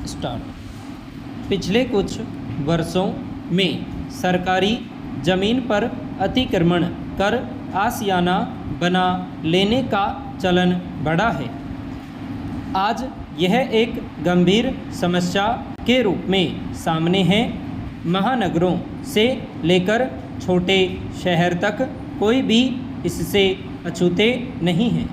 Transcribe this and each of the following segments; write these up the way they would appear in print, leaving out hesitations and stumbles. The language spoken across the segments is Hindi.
स्टार्ट। पिछले कुछ वर्षों में सरकारी ज़मीन पर अतिक्रमण कर आशियाना बना लेने का चलन बढ़ा है। आज यह एक गंभीर समस्या के रूप में सामने है। महानगरों से लेकर छोटे शहर तक कोई भी इससे अछूते नहीं है।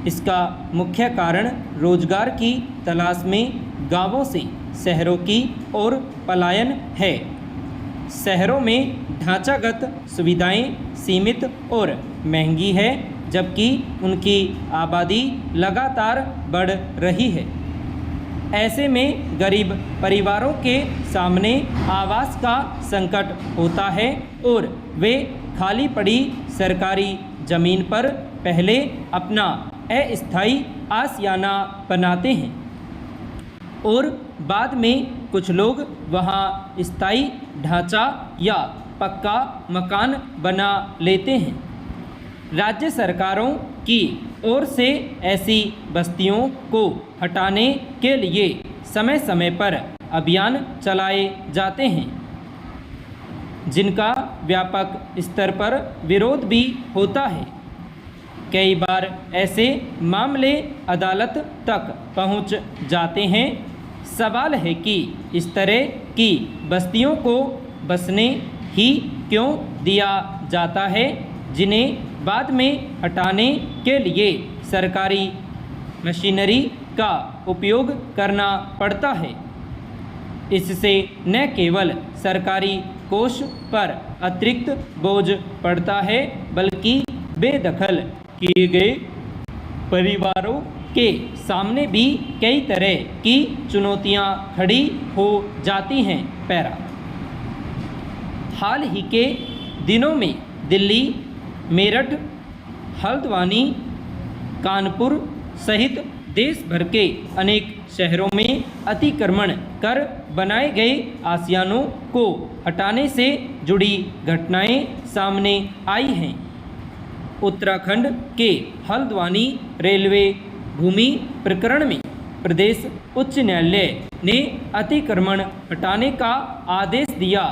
इसका मुख्य कारण रोजगार की तलाश में गांवों से शहरों की ओर पलायन है। शहरों में ढांचागत सुविधाएं सीमित और महंगी है, जबकि उनकी आबादी लगातार बढ़ रही है। ऐसे में गरीब परिवारों के सामने आवास का संकट होता है और वे खाली पड़ी सरकारी ज़मीन पर पहले अपना अस्थायी आशियाना बनाते हैं और बाद में कुछ लोग वहां स्थायी ढांचा या पक्का मकान बना लेते हैं। राज्य सरकारों की ओर से ऐसी बस्तियों को हटाने के लिए समय समय पर अभियान चलाए जाते हैं, जिनका व्यापक स्तर पर विरोध भी होता है। कई बार ऐसे मामले अदालत तक पहुंच जाते हैं। सवाल है कि इस तरह की बस्तियों को बसने ही क्यों दिया जाता है, जिन्हें बाद में हटाने के लिए सरकारी मशीनरी का उपयोग करना पड़ता है। इससे न केवल सरकारी कोष पर अतिरिक्त बोझ पड़ता है, बल्कि बेदखल किए गए परिवारों के सामने भी कई तरह की चुनौतियां खड़ी हो जाती हैं। पैरा हाल ही के दिनों में दिल्ली, मेरठ, हल्द्वानी, कानपुर सहित देश भर के अनेक शहरों में अतिक्रमण कर बनाए गए आशियानों को हटाने से जुड़ी घटनाएं सामने आई हैं। उत्तराखंड के हल्द्वानी रेलवे भूमि प्रकरण में प्रदेश उच्च न्यायालय ने अतिक्रमण हटाने का आदेश दिया,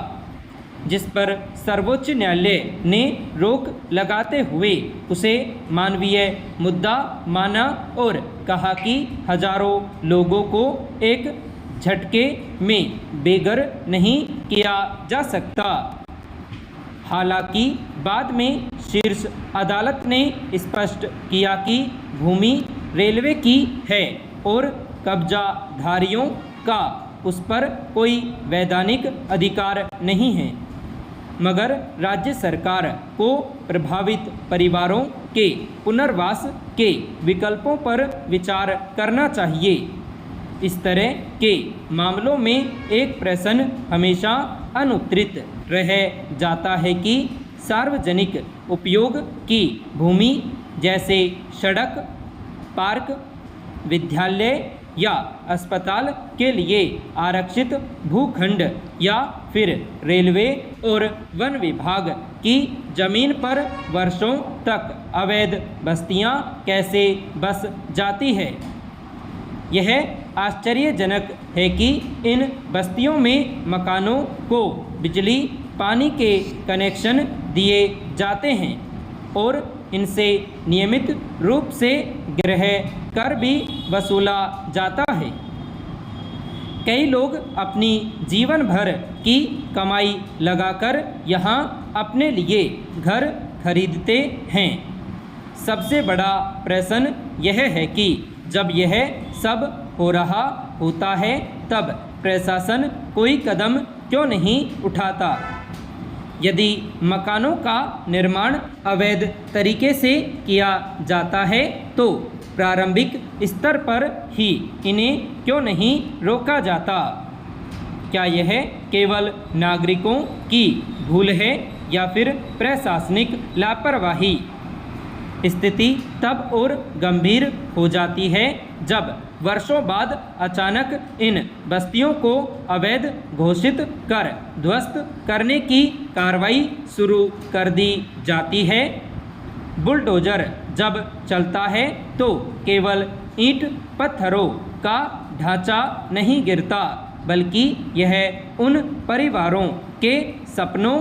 जिस पर सर्वोच्च न्यायालय ने रोक लगाते हुए उसे मानवीय मुद्दा माना और कहा कि हजारों लोगों को एक झटके में बेघर नहीं किया जा सकता। हालांकि बाद में शीर्ष अदालत ने स्पष्ट किया कि भूमि रेलवे की है और कब्जाधारियों का उस पर कोई वैधानिक अधिकार नहीं है, मगर राज्य सरकार को प्रभावित परिवारों के पुनर्वास के विकल्पों पर विचार करना चाहिए। इस तरह के मामलों में एक प्रश्न हमेशा अनुत्तरित रह जाता है कि सार्वजनिक उपयोग की भूमि जैसे सड़क, पार्क, विद्यालय या अस्पताल के लिए आरक्षित भूखंड या फिर रेलवे और वन विभाग की जमीन पर वर्षों तक अवैध बस्तियां कैसे बस जाती है। यह आश्चर्यजनक है कि इन बस्तियों में मकानों को बिजली पानी के कनेक्शन दिए जाते हैं और इनसे नियमित रूप से गृह कर भी वसूला जाता है। कई लोग अपनी जीवन भर की कमाई लगाकर यहाँ अपने लिए घर खरीदते हैं। सबसे बड़ा प्रश्न यह है कि जब यह सब हो रहा होता है तब प्रशासन कोई कदम क्यों नहीं उठाता। यदि मकानों का निर्माण अवैध तरीके से किया जाता है तो प्रारंभिक स्तर पर ही इन्हें क्यों नहीं रोका जाता। क्या यह केवल नागरिकों की भूल है या फिर प्रशासनिक लापरवाही। स्थिति तब और गंभीर हो जाती है जब वर्षों बाद अचानक इन बस्तियों को अवैध घोषित कर ध्वस्त करने की कार्रवाई शुरू कर दी जाती है। बुलडोजर जब चलता है तो केवल ईंट पत्थरों का ढांचा नहीं गिरता, बल्कि यह उन परिवारों के सपनों,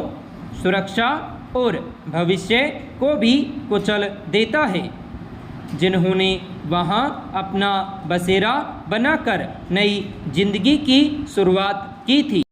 सुरक्षा और भविष्य को भी कुचल देता है जिन्होंने वहां अपना बसेरा बनाकर नई जिंदगी की शुरुआत की थी।